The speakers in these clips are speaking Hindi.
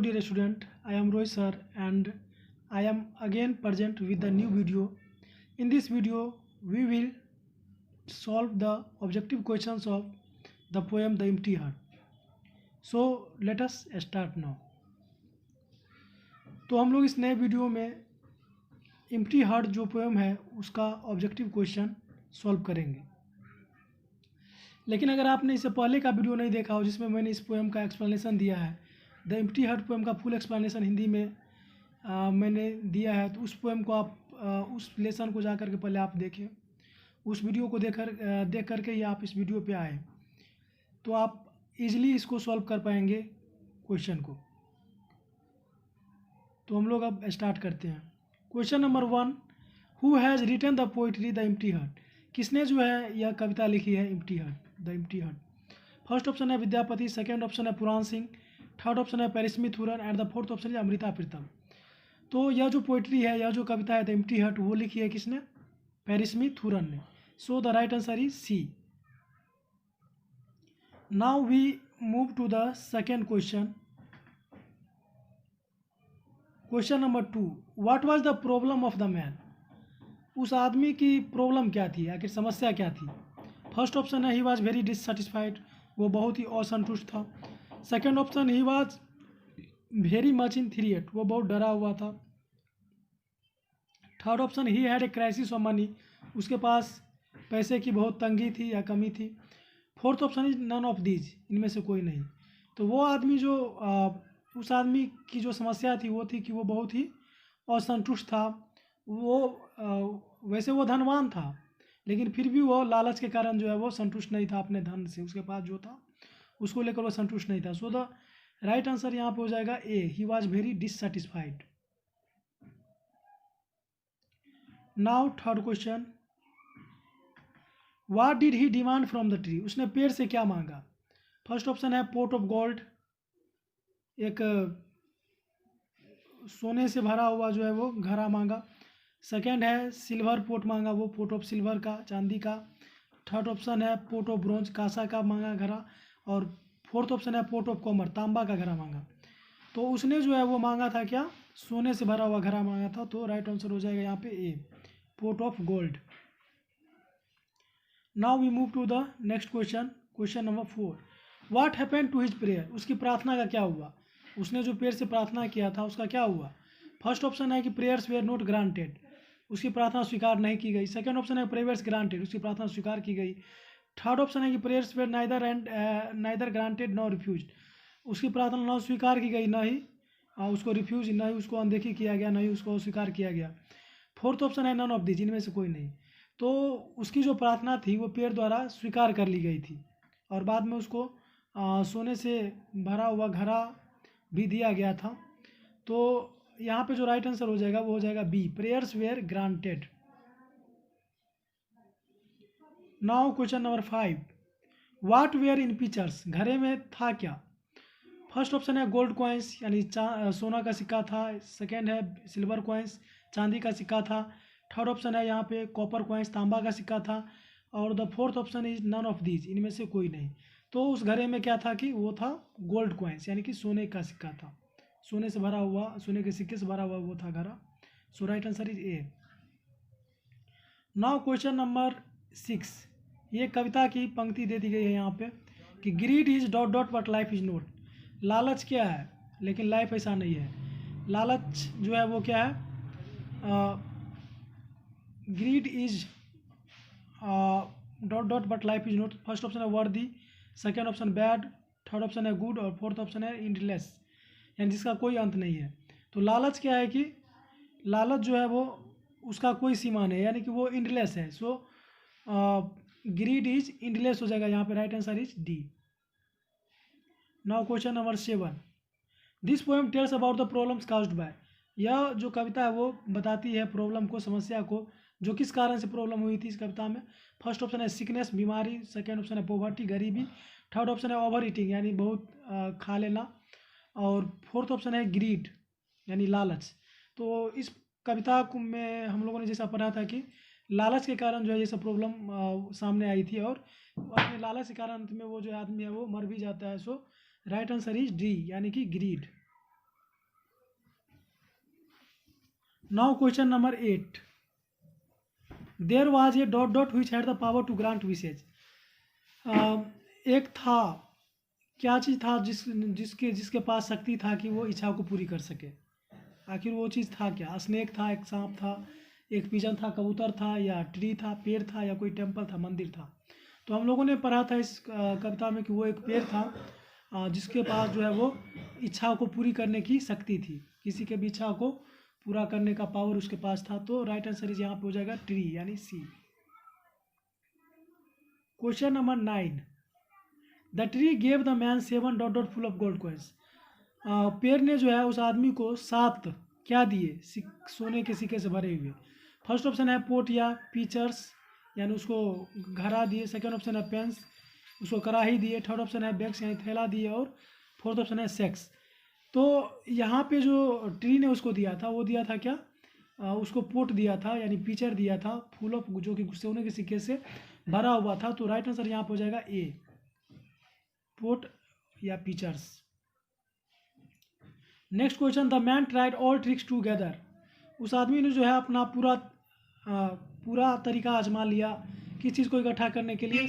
dear student, I am Roy sir and I am again present with the new video. In this video, we will solve the objective questions of the poem The Empty Heart. So let us start now. तो हम लोग इस नए वीडियो में एम्प्टी हार्ट जो पोएम है उसका ऑब्जेक्टिव क्वेश्चन सॉल्व करेंगे। लेकिन अगर आपने इससे पहले का वीडियो नहीं देखा हो जिसमें मैंने इस पोएम का एक्सप्लेनेशन दिया है, द एम्प्टी हार्ट पोएम का फुल एक्सप्लेनेशन हिंदी में मैंने दिया है, तो उस पोएम को आप उस लेसन को जा कर के पहले आप देखें। उस वीडियो को देख करके ही आप इस वीडियो पे आए तो आप इजीली इसको सॉल्व कर पाएंगे क्वेश्चन को। तो हम लोग अब स्टार्ट करते हैं। Question number 1, who has written the poetry the empty heart? किसने जो है यह कविता लिखी है empty heart, the empty heart? First option है विद्यापति, सेकंड ऑप्शन है पुराण सिंह, थर्ड ऑप्शन है पेरिसमिथ हुरन एंड द फोर्थ ऑप्शन है अमृता प्रीतम। तो यह जो पोइट्री है, यह जो कविता है द एम्प्टी हार्ट, वो लिखी है किसने? पेरिसमिथ हुरन ने। So the right answer is C. Now we move to the second question. Question number 2, what was the problem of the man? उस आदमी की प्रॉब्लम क्या थी, आखिर समस्या क्या थी? फर्स्ट ऑप्शन है ही वाज वेरी डिससेटिस्फाइड, वो बहुत ही असंतुष्ट था। Second option he was very much in threat, वो बहुत डरा हुआ था। Third option he had a crisis of money, उसके पास पैसे की बहुत तंगी थी या कमी थी। Fourth option is none of these, इनमें से कोई नहीं। तो वो आदमी जो उस आदमी की जो समस्या थी वो थी कि वो बहुत ही असंतुष्ट था। वो वैसे वो धनवान था लेकिन फिर भी वो लालच के कारण जो है वो संतुष्ट नहीं था अपने धन से, उसके पास जो था उसको लेकर वो संतुष्ट नहीं था। सो द राइट आंसर यहाँ पे हो जाएगा A, he was very dissatisfied. Now third question, what did he demand from the tree? उसने पेड़ से क्या मांगा? फर्स्ट ऑप्शन है पोट ऑफ गोल्ड, एक सोने से भरा हुआ जो है वो घड़ा मांगा। सेकेंड है सिल्वर पोट मांगा, वो पोट ऑफ सिल्वर का, चांदी का। थर्ड ऑप्शन है पोट ऑफ ब्रॉन्ज, कांसा का मांगा घड़ा। और फोर्थ ऑप्शन है पोट ऑफ कॉमर, तांबा का घड़ा मांगा। तो उसने जो है वो मांगा था क्या? सोने से भरा हुआ घड़ा मांगा था। तो राइट आंसर हो जाएगा यहाँ पे A, pot of gold. Now we move to the next question, question number 4, what happened to his prayer? उसकी प्रार्थना का क्या हुआ? उसने जो पेड़ से प्रार्थना किया था उसका क्या हुआ? फर्स्ट ऑप्शन है कि प्रेयर्स वेयर नॉट ग्रांटेड, उसकी प्रार्थना स्वीकार नहीं की गई। सेकंड ऑप्शन है प्रेयर्स ग्रांटेड, उसकी प्रार्थना स्वीकार की गई। थर्ड ऑप्शन है कि prayers were neither granted nor refused, उसकी प्रार्थना न स्वीकार की गई ना ही उसको रिफ्यूज, ना ही उसको अनदेखी किया गया, ना ही उसको स्वीकार किया गया। फोर्थ ऑप्शन है नन ऑफ दिस, इनमें से कोई नहीं। तो उसकी जो प्रार्थना थी वो पेड़ द्वारा स्वीकार कर ली गई थी और बाद में उसको सोने से भरा हुआ घड़ा भी दिया गया था। तो यहाँ पे जो राइट आंसर हो जाएगा वो हो जाएगा B, prayers were granted. Now question number 5, what were in pictures? घड़े में था क्या? फर्स्ट ऑप्शन है गोल्ड कॉइन्स, यानी सोना का सिक्का था। सेकेंड है सिल्वर कॉइन्स, चांदी का सिक्का था। थर्ड ऑप्शन है यहाँ पे कॉपर कॉइन्स, तांबा का सिक्का था। और the fourth option is none of these, इनमें से कोई नहीं। तो उस घड़े में क्या था कि वो था गोल्ड कॉइन्स, यानी कि सोने का सिक्का था, सोने से भरा हुआ, सोने के सिक्के से भरा हुआ वो था घड़ा। So right answer is A. Now question number 6, ये कविता की पंक्ति दे दी गई है यहाँ पे कि grid is dot dot but life is note. लालच क्या है लेकिन लाइफ ऐसा नहीं है। लालच जो है वो क्या है? Grid is dot dot but life is note. First option है वर्दी, second option bad, third option है गुड और फोर्थ ऑप्शन है इंटलेस, यानी जिसका कोई अंत नहीं है। तो लालच क्या है कि लालच जो है वो उसका कोई सीमा नहीं है, यानी कि वो इंटलेस है। सो ग्रीड इज इंटलेस हो जाएगा यहाँ पे, right answer is D. Now question number 7, this poem tells about the problems caused bye. यह जो कविता है वो बताती है प्रॉब्लम को, समस्या को, जो किस कारण से प्रॉब्लम हुई थी इस कविता में। फर्स्ट ऑप्शन है सिकनेस, बीमारी। सेकेंड ऑप्शन है पॉवर्टी, गरीबी। थर्ड ऑप्शन है ओवर ईटिंग, यानी बहुत खा लेना। और फोर्थ ऑप्शन है ग्रीड, यानी लालच। तो इस कविता को में हम लोगों ने जैसा पढ़ा था कि लालच के कारण जो है ये सब प्रॉब्लम सामने आई थी और अपने लालच के कारण अंत में वो जो आदमी है वो मर भी जाता है। So right answer is D, यानी कि greed. Now question number 8, there was a dot dot which had the power to grant wishes. एक था, क्या चीज़ था जिसके जिसके पास शक्ति था कि वो इच्छा को पूरी कर सके। आखिर वो चीज़ था क्या? स्नेक था, एक सांप था, एक पिजन था, कबूतर था, या ट्री था, पेड़ था, या कोई टेम्पल था, मंदिर था। तो हम लोगों ने पढ़ा था इस कविता में कि वो एक पेड़ था जिसके पास जो है वो इच्छा को पूरी करने की शक्ति थी, किसी के भी इच्छा को पूरा करने का पावर उसके पास था। तो राइट आंसर इज यहाँ पे हो जाएगा ट्री, यानी C. Question number 9, the tree gave the man 7 dot dot full of gold coins. पेड़ ने जो है उस आदमी को 7 क्या दिए? सोने के सिक्के से भरे हुए। फर्स्ट ऑप्शन है पोट या पीचर्स, यानी उसको घड़ा दिए। सेकंड ऑप्शन है पेंस, उसको कढ़ाई दिए। थर्ड ऑप्शन है बैग्स, यानी थैला दिए। और फोर्थ ऑप्शन है सेक्स। तो यहाँ पे जो ट्री ने उसको दिया था वो दिया था क्या? उसको पोट दिया था, यानी पीचर दिया था, फुल ऑफ, जो कि सोने के सिक्के से भरा हुआ था। तो राइट आंसर यहाँ पे हो जाएगा ए, पोट या pitchers. Next question, the man tried all tricks together. उस आदमी ने जो है अपना पूरा तरीका आजमा लिया। किस चीज़ को इकट्ठा करने के लिए?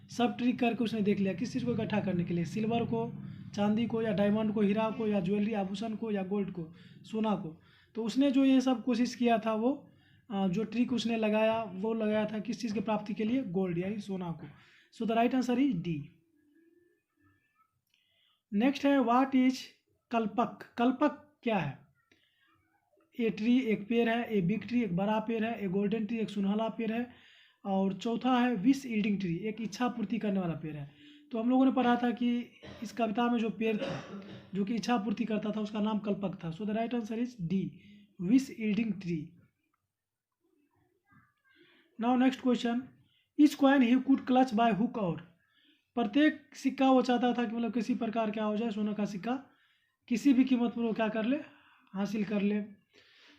सब ट्रिक करके उसने देख लिया। किस चीज़ को इकट्ठा करने के लिए? सिल्वर को, चांदी को, या डायमंड को, हीरा को, या ज्वेलरी आभूषण को, या गोल्ड को, सोना को। तो उसने जो ये सब कोशिश किया था वो जो ट्रिक उसने लगाया वो लगाया था किस चीज़ की प्राप्ति के लिए? गोल्ड, यानी सोना को। सो the right answer is D. Next है व्हाट इज कल्पक। कल्पक क्या है? ए ट्री एक पेड़ है, ए बिग ट्री एक बड़ा पेड़ है, ए गोल्डन ट्री एक सुनहला पेड़ है, और चौथा है विश ईल्डिंग ट्री, एक इच्छा पूर्ति करने वाला पेड़ है। तो हम लोगों ने पढ़ा था कि इस कविता में जो पेड़ था जो कि इच्छा पूर्ति करता था उसका नाम कल्पक था। So the right answer is D, wish yielding tree. Now next question, each coin he could clutch by hook. और प्रत्येक सिक्का वो चाहता था कि मतलब किसी प्रकार क्या हो जाए, सोना का सिक्का किसी भी कीमत पर वो क्या कर ले, हासिल कर ले।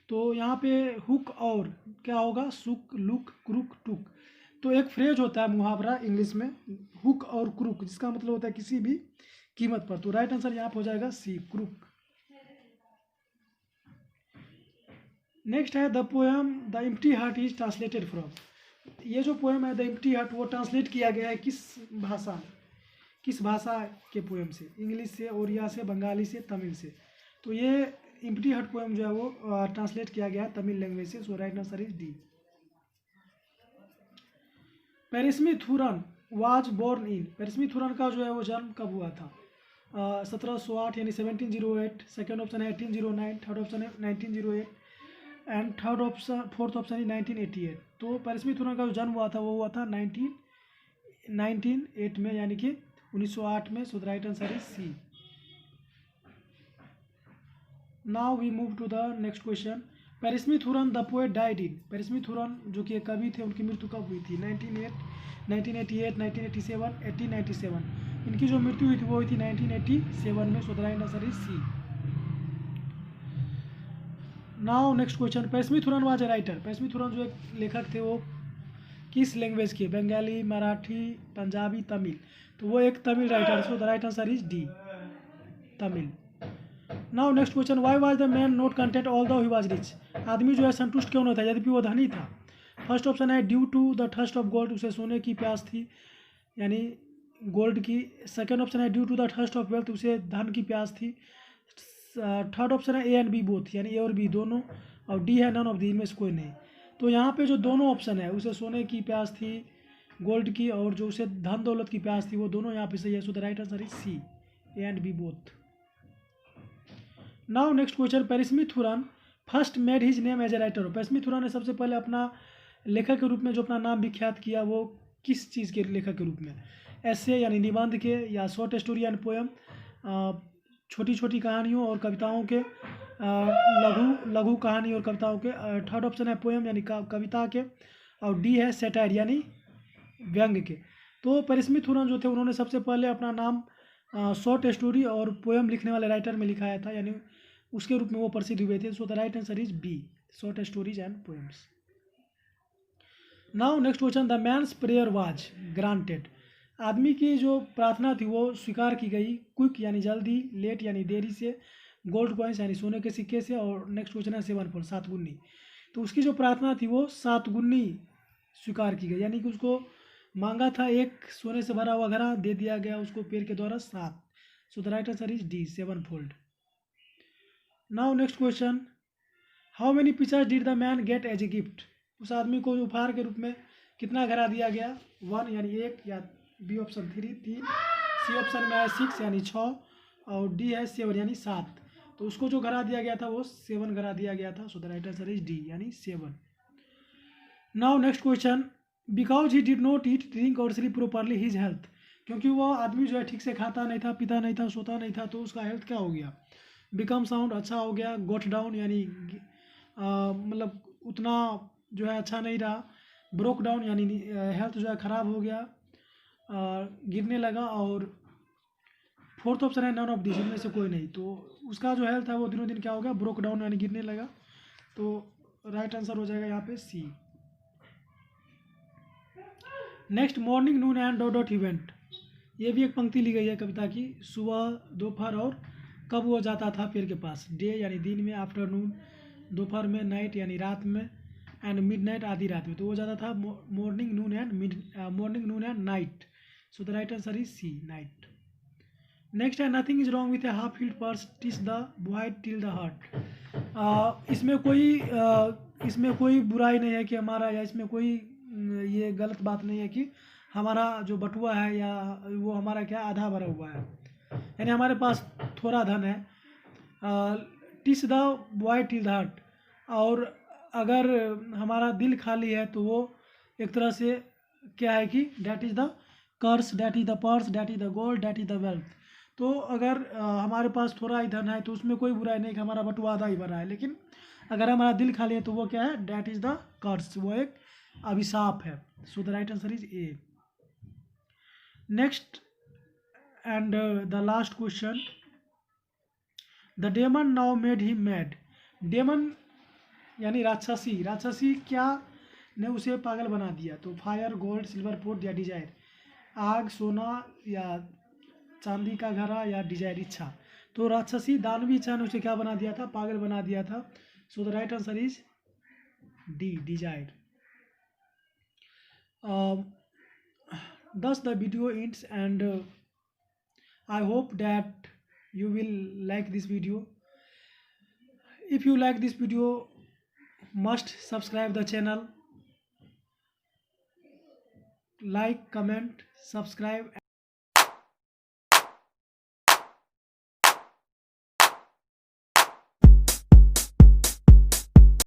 तो यहाँ पे हुक और क्या होगा? सुक, लुक, क्रुक, टुक। तो एक फ्रेज होता है मुहावरा इंग्लिश में, हुक और क्रुक, जिसका मतलब होता है किसी भी कीमत पर। तो राइट आंसर यहाँ पे हो जाएगा सी, क्रुक। नेक्स्ट है the poem the empty heart is translated from. ये जो पोएम है द एम्प्टी हार्ट वो ट्रांसलेट किया गया है किस भाषा में? किस भाषा के पोएम से? इंग्लिश से, ओडिया से, बंगाली से, तमिल से। तो ये एम्प्टी हार्ट पोएम जो है वो ट्रांसलेट किया गया है तमिल लैंग्वेज से। So right answer is D. पेरिसमीथुरन वाज बोर्न इन। पेरिसमीथुरन का जो है वो जन्म कब हुआ था? 1708 यानी 1708। सेकेंड ऑप्शन है 1809, थर्ड ऑप्शन है 1908, एंड फोर्थ ऑप्शन है 1988। तो पेरिसमीथुरन का जो जन्म हुआ था वो हुआ था 1908 में, यानी कि 1908 में। So the right answer is C. Now we move to the next question, पेरिसमीथुरन द पोएट डाइड इन। पेरिसमीथुरन जो कि एक कवि थे उनकी मृत्यु कब हुई थी? 1988, 1987, 1897। इनकी जो मृत्यु हुई थी वो हुई थी 1987 में। So the right answer is C. Now next question, पेरिसमीथुरन वाज ए राइटर। पेरिसमीथुरन जो एक लेखक थे वो किस लैंग्वेज के? बंगाली, मराठी, पंजाबी, तमिल। तो वो एक Tamil writer. So the right answer is D, Tamil. Now next question, why was the man not content all दो ही वाज रिच। आदमी जो है संतुष्ट क्यों नहीं था यद्यपि वो धनी था? फर्स्ट ऑप्शन है due to the thirst of gold, उसे सोने की प्यास थी, यानी गोल्ड की। सेकंड ऑप्शन है due to the thirst of wealth, उसे धन की प्यास थी। थर्ड ऑप्शन है ए एंड बी बोथ, यानी ए और बी दोनों। और डी है नन ऑफ दी, इनमें से कोई नहीं। तो यहाँ पे जो दोनों ऑप्शन है, उसे सोने की प्यास थी, गोल्ड की, और जो उसे धन दौलत की प्यास थी, वो दोनों यहाँ पे सही है। So the right answer is C, A and B both. Now next question, पेरिसमीथुरन first made his name as a writer. पेरिसमीथुरन ने सबसे पहले अपना लेखक के रूप में जो अपना नाम विख्यात किया वो किस चीज़ के लेखक के रूप में? ऐसे यानी निबंध के, या शॉर्ट स्टोरी एंड पोएम, छोटी छोटी कहानियों और कविताओं के, लघु कहानी और कविताओं के। थर्ड ऑप्शन है पोएम यानी कविता के, और डी है सैटायर यानी व्यंग के। तो पेरिसमीथुरन जो थे उन्होंने सबसे पहले अपना नाम शॉर्ट स्टोरी और पोएम लिखने वाले राइटर में लिखाया था, यानी उसके रूप में वो प्रसिद्ध हुए थे। So the right answer is B, short stories and poems. Now next question, the man's prayer was granted. आदमी की जो प्रार्थना थी वो स्वीकार की गई। क्विक यानी जल्दी, लेट यानी देरी से, गोल्ड कॉइन्स यानी सोने के सिक्के से, और नेक्स्ट क्वेश्चन है 7 फोल्ड 7 गुनी। तो उसकी जो प्रार्थना थी वो 7 गुनी स्वीकार की गई, यानी कि उसको मांगा था एक सोने से भरा हुआ घड़ा, दे दिया गया उसको पेड़ के द्वारा 7। So the right answer is D 7 fold. Now next question, how many pictures did the man get as a gift? उस आदमी को उपहार के रूप में कितना घड़ा दिया गया? 1 यानी 1, या बी ऑप्शन 3 3, सी ऑप्शन में है 6 यानी 6, और डी है 7 यानी 7। तो उसको जो घड़ा दिया गया था वो 7 घड़ा दिया गया था। So the right answer is D यानी 7। Now next question, because he did not eat drink और स्लीप प्रॉपरली हिज हेल्थ, क्योंकि वो आदमी जो है ठीक से खाता नहीं था, पीता नहीं था, सोता नहीं था, तो उसका हेल्थ क्या हो गया? बिकम साउंड अच्छा हो गया, गोट डाउन यानी मतलब उतना जो है अच्छा नहीं रहा, ब्रोक डाउन यानी हेल्थ जो है ख़राब हो गया, गिरने लगा, और फोर्थ ऑप्शन है नन ऑफ दिस, इनमें से कोई नहीं। तो उसका जो हेल्थ है वो दिनों दिन क्या हो गया? ब्रोक डाउन यानी गिरने लगा। तो राइट आंसर हो जाएगा यहाँ पे C. Next, morning noon and dot dot event, ये भी एक पंक्ति ली गई है कविता की। सुबह, दोपहर और कब वो जाता था पेड़ के पास? डे यानी दिन में, आफ्टरनून दोपहर में, नाइट यानी रात में, एंड मिडनाइट आधी रात में। तो वो जाता था morning noon and night. So the right answer is C night. Next है, nothing is wrong with a half field purse tis the boy till the heart. इसमें कोई बुराई नहीं है कि हमारा, या इसमें कोई ये गलत बात नहीं है कि हमारा जो बटुआ है या वो हमारा क्या आधा भरा हुआ है, यानी हमारे पास थोड़ा धन है। TISS the boy till the heart, और अगर हमारा दिल खाली है तो वो एक तरह से क्या है कि that is the curse, that is the purse, that is the gold, that is the wealth. तो अगर हमारे पास थोड़ा ही धन है तो उसमें कोई बुराई नहीं कि हमारा बटुआ आधा ही भरा है, लेकिन अगर हमारा दिल खाली है तो वो क्या है? डैट इज़ द कर्स, वो एक अभिशाप है। So the right answer is A. Next and the last question, the demon now made him mad. Demon यानी राक्षसी क्या ने उसे पागल बना दिया? तो फायर, गोल्ड, सिल्वर पोर्ट या डिजायर, आग, सोना या चांदी का घड़ा या डिजायर इच्छा। तो राक्षसी दानवी इच्छा ने उसे क्या बना दिया था? पागल बना दिया था। So the right answer is D desire. thus the video ends, and I hope that you will like this video. If you like this video, must subscribe the channel, like, comment, subscribe.